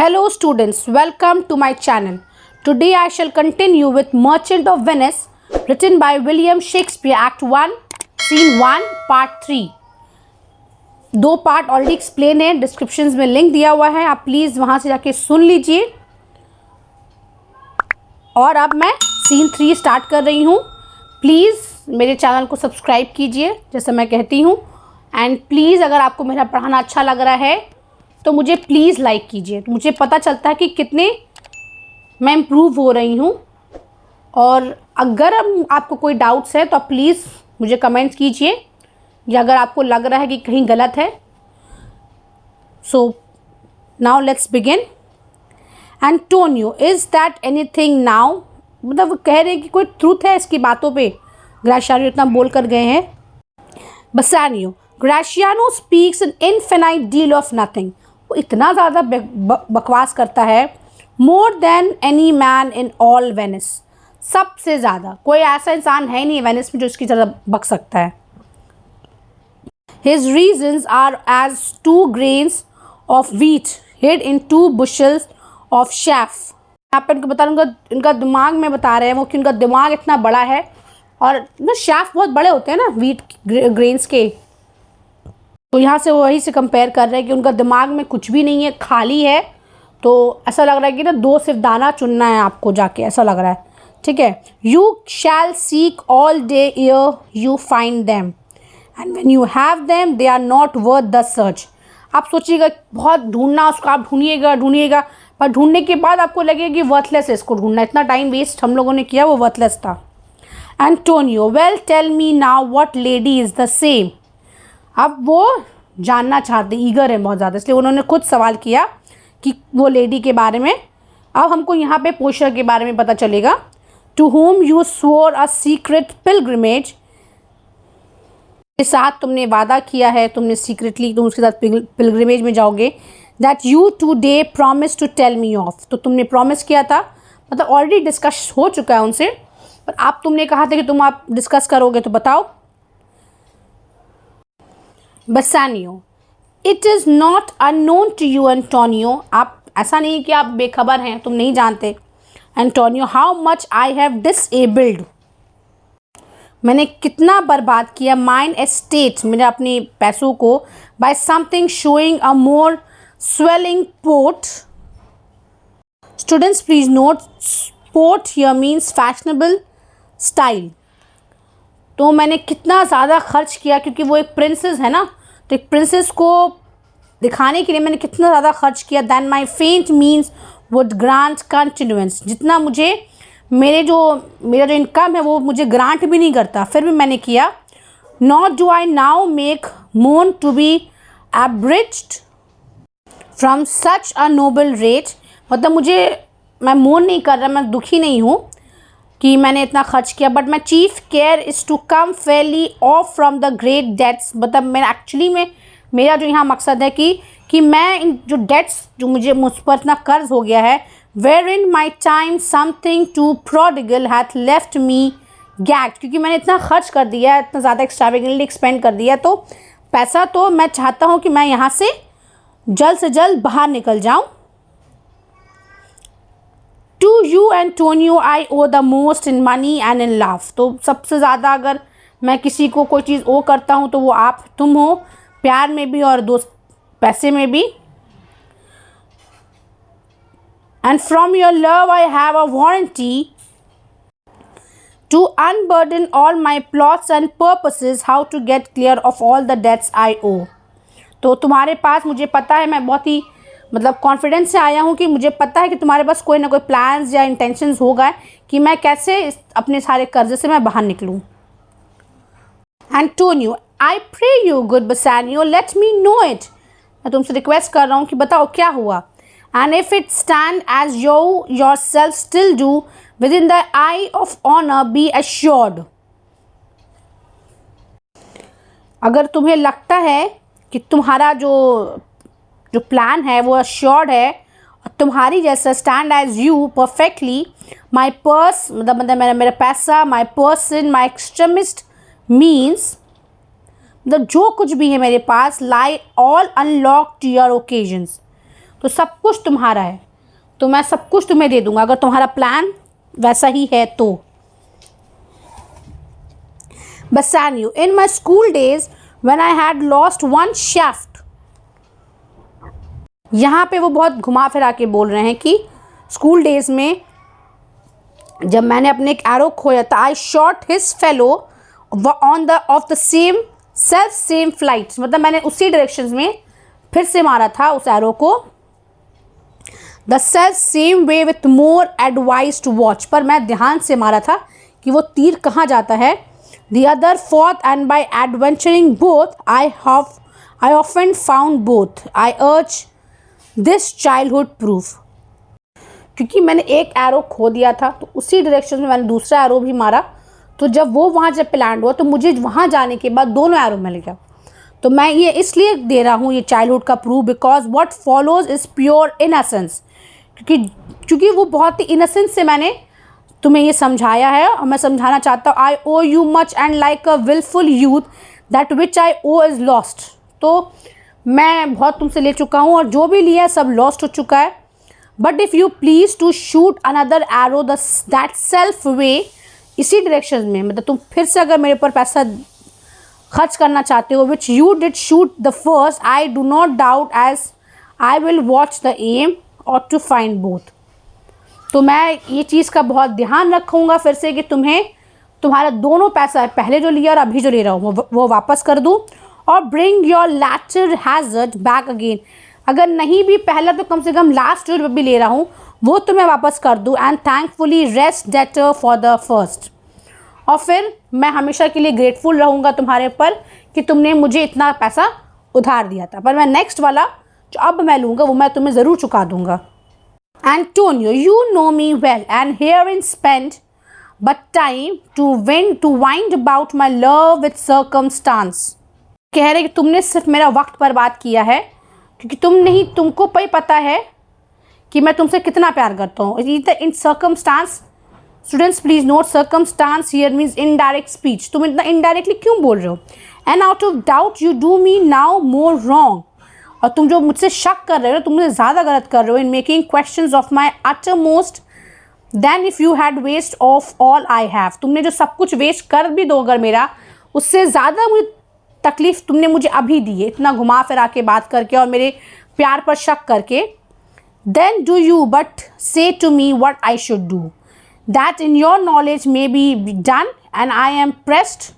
Hello students, welcome to my channel. Today I shall continue with Merchant of Venice, written by William Shakespeare, Act 1, Scene 1, Part 3. दो part already explain है, descriptions में link दिया हुआ है, आप please वहाँ से जाके सुन लीजिए. और अब मैं सीन 3 स्टार्ट कर रही हूँ. प्लीज़ मेरे चैनल को सब्सक्राइब कीजिए जैसे मैं कहती हूँ. एंड प्लीज़ अगर आपको मेरा पढ़ाना अच्छा लग रहा है तो मुझे प्लीज़ लाइक कीजिए. मुझे पता चलता है कि कितने मैं इम्प्रूव हो रही हूँ. और अगर आपको कोई डाउट्स है तो आप प्लीज़ मुझे कमेंट्स कीजिए, या अगर आपको लग रहा है कि कहीं गलत है. So now let's begin. Antonio, is that anything now? मतलब कह रहे हैं कि कोई ट्रूथ है इसकी बातों पे. ग्राशियानो इतना बोल कर गए हैं. Bassanio, Gratiano speaks an infinite deal of nothing. वो इतना ज़्यादा बकवास करता है. More than any man in all Venice. सबसे ज़्यादा कोई ऐसा इंसान है नहीं वेनिस में जो इसकी तरह बक सकता है. His reasons are as 2 grains of wheat hid in 2 bushels of chaff. यहाँ पर इनको बता दूँगा, इनका दिमाग में बता रहे हैं वो कि उनका दिमाग इतना बड़ा है. और ना शैफ बहुत बड़े होते हैं ना वीट ग्रेन्स के. तो यहाँ से वो वही से कंपेयर कर रहे हैं कि उनका दिमाग में कुछ भी नहीं है, खाली है. तो ऐसा लग रहा है कि ना 2 सिर्फ दाना चुनना है आपको जाके, ऐसा लग रहा है. ठीक है. You shall seek all day ere you find them and when you have them they are not worth the search. आप सोचिएगा बहुत ढूंढना उसको, आप ढूंढिएगा पर ढूंढने के बाद आपको लगेगा कि वर्थलेस है इसको ढूंढना. इतना टाइम वेस्ट हम लोगों ने किया, वो वर्थलेस था. Antonio, well tell me now what lady is the same. अब वो जानना चाहते, ईगर है बहुत ज़्यादा, इसलिए उन्होंने खुद सवाल किया कि वो लेडी के बारे में. अब हमको यहाँ पे पोर्शिया के बारे में पता चलेगा. To whom you swore a secret pilgrimage. के साथ तुमने वादा किया है, तुमने सीक्रेटली तुम उसके साथ पिलग्रिमेज में जाओगे. That you today promise to tell me of. तो तुमने प्रॉमिस किया था, मतलब ऑलरेडी डिस्कस हो चुका है उनसे, पर आप तुमने कहा था कि तुम आप डिस्कस करोगे, तो बताओ. Bassanio, it is not unknown to you Antonio. आप ऐसा नहीं कि आप बेखबर हैं, तुम नहीं जानते. Antonio, how much I have disabled. मैंने कितना बर्बाद किया. माइन एस्टेट, मैंने अपने पैसों को. By something showing a more swelling port. Students please note, port here means fashionable style. तो मैंने कितना ज़्यादा खर्च किया, क्योंकि वो एक प्रिंसेस है ना, तो एक प्रिंसेस को दिखाने के लिए मैंने कितना ज़्यादा खर्च किया. दैन माई फेंट मीन्स वुड ग्रांट कंटिन्यूएंस. जितना मुझे मेरा जो इनकम है वो मुझे ग्रांट भी नहीं करता, फिर भी मैंने किया. Not do I now make moan to be abridged from such a noble rate. मतलब मैं मोन नहीं कर रहा, मैं दुखी नहीं हूँ कि मैंने इतना खर्च किया. But my chief care is to come fairly off from the great debts. मतलब मैं एक्चुअली में मेरा जो यहाँ मकसद है कि मैं इन जो डेट्स जो मुझ पर इतना कर्ज हो गया है, wherein my time something too prodigal hath left me gaged. क्योंकि मैंने इतना खर्च कर दिया है, इतना ज़्यादा एक्स्ट्रावेगेंटली एक्सपेंड कर दिया, तो पैसा तो मैं चाहता हूँ कि मैं यहाँ से जल्द से जल्द बाहर निकल जाऊँ. To you Antonio I owe the most in money and in love. तो सबसे ज़्यादा अगर मैं किसी को कोई चीज़ ओ करता हूँ तो वो तुम हो, प्यार में भी और दोस्त पैसे में भी. And from your love I have a warranty to unburden all my plots and purposes how to get clear of all the debts I owe. तो तुम्हारे पास मुझे पता है, मैं बहुत ही मतलब कॉन्फिडेंस से आया हूँ कि मुझे पता है कि तुम्हारे पास कोई ना कोई प्लान्स या इंटेंशंस होगा कि मैं कैसे अपने सारे कर्जे से मैं बाहर निकलूँ. Antonio, I pray you good Bassanio let me know it. मैं तुमसे रिक्वेस्ट कर रहा हूँ कि बताओ क्या हुआ. And if it stand as you yourself still do within the eye of honour be assured. अगर तुम्हें लगता है कि तुम्हारा जो प्लान है वो अश्योर्ड है और तुम्हारी जैसा stand as you perfectly, my purse मतलब मेरा पैसा, my person, my extremest means, मतलब जो कुछ भी है मेरे पास, lie all unlock to your occasions. तो सब कुछ तुम्हारा है, तो मैं सब कुछ तुम्हें दे दूंगा अगर तुम्हारा प्लान वैसा ही है तो। Bassanio, in my school days when I had lost one shaft। यहाँ पे वो बहुत घुमा फिरा के बोल रहे हैं कि स्कूल डेज में जब मैंने अपने एक एरो खोया था, आई shot his fellow on the of the same flight, मतलब मैंने उसी डायरेक्शन में फिर से मारा था उस एरो को। The same way with more advised watch वॉच, पर मैं ध्यान से मारा था कि वो तीर कहाँ जाता है। The other forth and by adventuring both I often found both, I urge this childhood proof. क्योंकि मैंने एक एरो खो दिया था तो उसी डायरेक्शन में मैंने दूसरा एरो भी मारा, तो जब वो वहाँ जब प्लान हुआ तो मुझे वहाँ जाने के बाद दोनों एरो मिल गया। तो मैं ये इसलिए दे रहा हूँ ये चाइल्डहुड का proof, because what follows is pure इनसेंस, क्योंकि वो बहुत ही इनसेंस से मैंने तुम्हें ये समझाया है और मैं समझाना चाहता हूँ। I owe you much and like a wilful youth that which I owe is lost. तो मैं बहुत तुमसे ले चुका हूँ और जो भी लिया है सब लॉस्ट हो चुका है। But if you please to shoot another arrow that self way, इसी डायरेक्शन में, मतलब तुम फिर से अगर मेरे ऊपर पैसा खर्च करना चाहते हो, which you did shoot the first, I do not doubt as I will watch the aim or to find both. तो मैं ये चीज़ का बहुत ध्यान रखूँगा फिर से कि तुम्हारा दोनों पैसा पहले जो लिया और अभी जो ले रहा हूँ वो वापस कर दूँ, और bring your latter hazard back again. अगर नहीं भी पहला तो कम से कम लास्ट जो भी ले रहा हूँ वो तो मैं वापस कर दूँ। And thankfully rest debtor for the first, और फिर मैं हमेशा के लिए ग्रेटफुल रहूँगा तुम्हारे ऊपर कि तुमने मुझे इतना पैसा उधार दिया था, पर मैं नेक्स्ट वाला जो अब मैं लूँगा वो मैं तुम्हें ज़रूर चुका दूँगा। Antonio, you know me well, and herein spent but time to wind about my love with circumstance। कह रहे कि तुमने सिर्फ मेरा वक्त बर्बाद किया है, क्योंकि तुमको ही पता है कि मैं तुमसे कितना प्यार करता हूँ। In circumstance, students please note, circumstance here means indirect speech. तुम इतना इनडायरेक्टली क्यों बोल रहे हो। And out of doubt you do me now more wrong, और तुम जो मुझसे शक कर रहे हो तुम मुझे ज़्यादा गलत कर रहे हो। In making questions of my uttermost then if you had waste of all I have. तुमने जो सब कुछ वेस्ट कर भी दो अगर मेरा, उससे ज़्यादा मुझे तकलीफ़ तुमने मुझे अभी दी है, इतना घुमा फिरा के बात करके और मेरे प्यार पर शक करके। Then do you but say to me what I should do, that in your knowledge may be done and I am pressed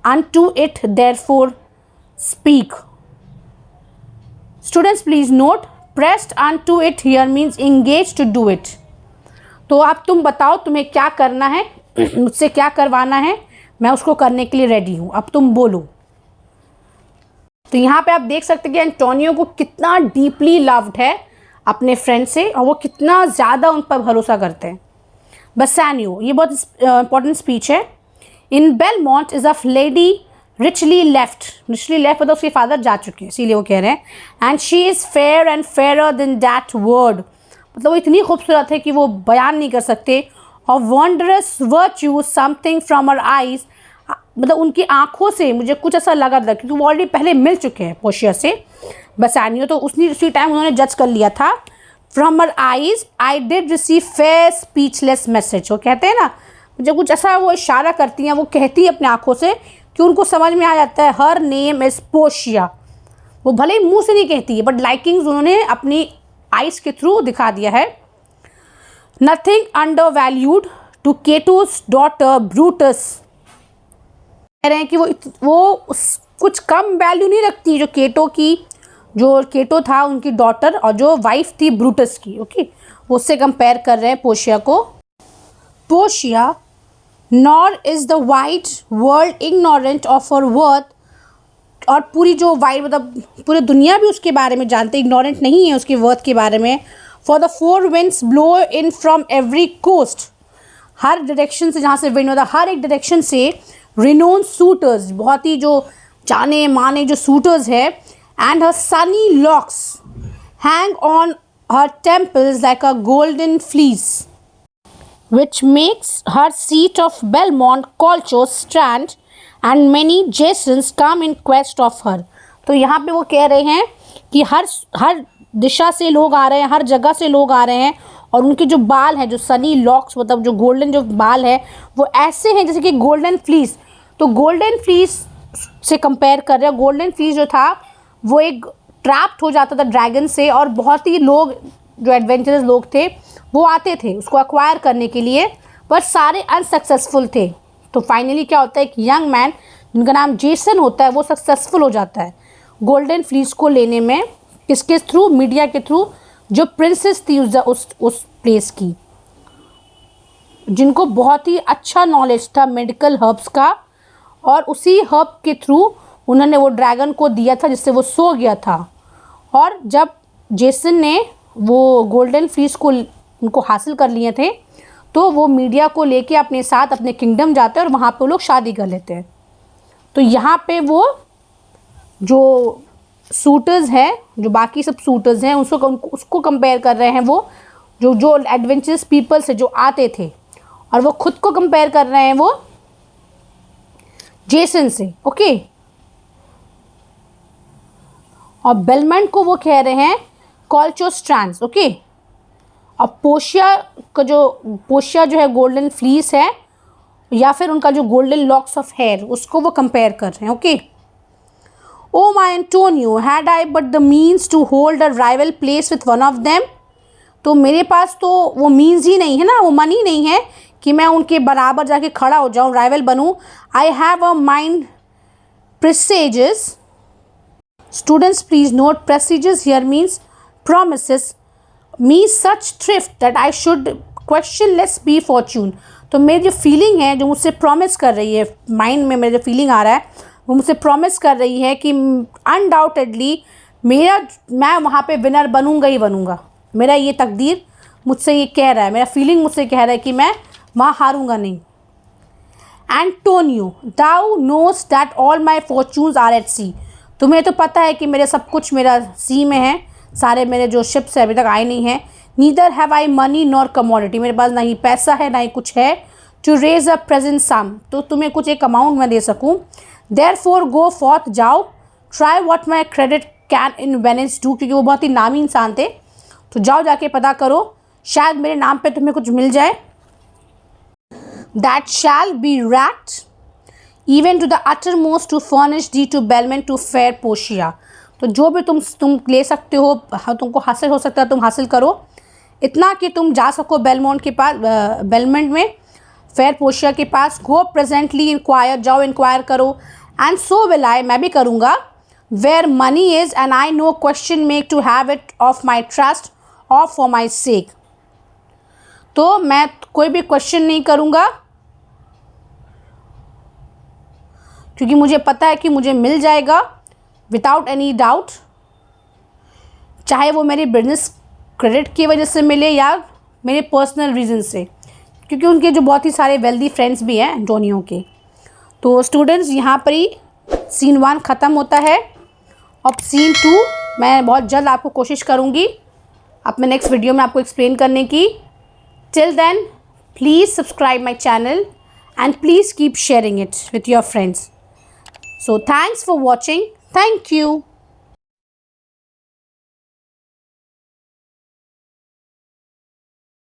unto it, therefore speak। Students please note, pressed unto it here means engaged to do it। तो अब तुम बताओ तुम्हें क्या करना है, मुझसे क्या करवाना है, मैं उसको करने के लिए रेडी हूँ, अब तुम बोलो। तो यहाँ पे आप देख सकते हैं कि एंटोनियो को कितना डीपली लव्ड है अपने फ्रेंड से और वो कितना ज़्यादा उन पर भरोसा करते हैं। बसानियो, ये बहुत इंपॉर्टेंट स्पीच है। In Belmont is a lady richly left मतलब उसके फादर जा चुके हैं, इसीलिए वो कह रहे हैं। And she is fair and fairer then that word, मतलब वो इतनी खूबसूरत है कि वो बयान नहीं कर सकते। और wondrous virtue something from her eyes, मतलब उनकी आँखों से मुझे कुछ ऐसा लगा था, क्योंकि वो ऑलरेडी पहले मिल चुके हैं पोर्शिया से बसानियो, तो उसी टाइम उन्होंने जज कर लिया था। From her eyes I did receive fair speechless message, वो कहते हैं ना मुझे कुछ ऐसा वो इशारा करती हैं, वो कहती है अपनी आँखों से कि उनको समझ में आ जाता है। हर नेम इज़ पोर्शिया, वो भले ही मुंह से नहीं कहती है बट लाइकिंग्स उन्होंने अपनी आइज़ के थ्रू दिखा दिया है। Nothing undervalued to Cato's daughter Brutus, कह रहे हैं कि वो कुछ कम वैल्यू नहीं रखती जो केटो था उनकी डॉटर और जो वाइफ थी ब्रूटस की, ओके, उससे कंपेयर कर रहे हैं पोर्शिया को। Portia, nor is the wide world ignorant of her worth, और पूरी जो वाइड मतलब पूरी दुनिया भी उसके बारे में जानते, इग्नोरेंट नहीं है उसके वर्थ के बारे में। For the four winds blow in from every coast, हर डायरेक्शन से जहाँ से विंड होता है हर एक डायरेक्शन से रिनोन सूटर्स, बहुत ही जो जाने माने जो सूटर्स है। And her Sunny locks hang on her temples like a golden fleece, which makes her seat of Belmont Colchos stand, and many Jasons come in quest of her। तो यहाँ पे वो कह रहे हैं कि हर दिशा से लोग आ रहे हैं, हर जगह से लोग आ रहे हैं, और उनके जो बाल हैं, जो सनी लॉक्स, मतलब जो गोल्डन जो बाल है, वो ऐसे हैं जैसे कि गोल्डन फ्लीस। तो गोल्डन फ्लीस से कंपेयर कर रहे हैं। गोल्डन फ्लीस जो था वो एक ट्रैप्ड हो जाता था ड्रैगन से, और बहुत ही लोग जो एडवेंचरस लोग थे वो आते थे उसको एक्वायर करने के लिए, पर सारे अनसक्सेसफुल थे। तो फाइनली क्या होता है, एक यंग मैन जिनका नाम जेसन होता है वो सक्सेसफुल हो जाता है गोल्डन फ्लीस को लेने में। किसके थ्रू? मीडिया के थ्रू, जो प्रिंसेस थी उस प्लेस की, जिनको बहुत ही अच्छा नॉलेज था मेडिकल हर्ब्स का, और उसी हर्ब के थ्रू उन्होंने वो ड्रैगन को दिया था जिससे वो सो गया था। और जब जेसन ने वो गोल्डन फ्लीस को उनको हासिल कर लिए थे, तो वो मीडिया को लेके अपने साथ अपने किंगडम जाते हैं और वहाँ पे वो लोग शादी कर लेते हैं। तो यहाँ पे वो जो सूटर्स हैं, जो बाकी सब सूटर्स हैं, उसको कंपेयर कर रहे हैं। वो जो एडवेंचरस पीपल्स है जो आते थे, और वो खुद को कंपेयर कर रहे हैं वो जेसन से। ओके, और बेलमंट को वो कह रहे हैं कॉल्चोस्ट्रैंड्स। ओके, और पोशिया जो है गोल्डन फ्लीस है, या फिर उनका जो गोल्डन लॉक्स ऑफ हेयर, उसको वो कंपेयर कर रहे हैं। Okay, O my Antonio, had I but the means to hold a rival place with one of them. तो मेरे पास तो वो मीन्स ही नहीं है ना, वो मनी नहीं है कि मैं उनके बराबर जाके खड़ा हो जाऊँ, राइवल बनूँ। I have a mind presages. Students please note, presages here means promises me such thrift that I should questionless be fortune। तो मेरी जो फीलिंग है, जो मुझसे प्रॉमिस कर रही है, माइंड में मेरे जो फीलिंग आ रहा है वो मुझसे प्रॉमिस कर रही है कि अनडाउटेडली मैं वहाँ पे विनर बनूंगा ही बनूंगा। मेरा ये तकदीर मुझसे ये कह रहा है, मेरा फीलिंग मुझसे कह रहा है कि मैं वहाँ हारूंगा नहीं। Antonio, thou knows that all my fortunes are at sea. तुम्हें तो पता है कि मेरे सब कुछ मेरा सी में है, सारे मेरे जो शिप्स है अभी तक आए नहीं हैं। Neither have I money nor commodity, मेरे पास ना ही पैसा है ना ही कुछ है। टू रेज अ प्रेजेंट सम, तो तुम्हें कुछ एक अमाउंट मैं दे सकूँ। देयर फोर गो फॉर्थ, जाओ। Try what my credit can in Venice do, क्योंकि वो बहुत ही नामी इंसान थे। तो जाओ जाके पता करो, शायद मेरे नाम पे तुम्हें कुछ मिल जाए। That shall be racked even to the uttermost to furnish thee to Belmont to fair पोशिया। तो जो भी तुम ले सकते हो, तुमको हासिल हो सकता है, तुम हासिल करो, इतना कि तुम जा सको बेलमोंट के पास, बेलमेंट में फेयर पोशिया के पास। गो प्रेजेंटली इंक्वायर, जाओ इंक्वायर करो। एंड सो विल आई, मैं भी करूँगा। Where money is and I no question make to have it of my trust or for my sake. तो मैं कोई भी क्वेश्चन नहीं करूँगा, क्योंकि मुझे पता है कि मुझे मिल जाएगा विदाउट एनी डाउट, चाहे वो मेरी बिजनेस क्रेडिट की वजह से मिले या मेरे पर्सनल रीज़न से, क्योंकि उनके जो बहुत ही सारे वेल्दी फ्रेंड्स भी हैं एंटोनियो के। तो स्टूडेंट्स, यहाँ पर ही सीन 1 ख़त्म होता है। अब सीन 2 मैं बहुत जल्द आपको कोशिश करूँगी अपने नेक्स्ट वीडियो में आपको एक्सप्लेन करने की। Till then please subscribe my channel and please keep sharing it with your friends. So thanks for watching. Thank you.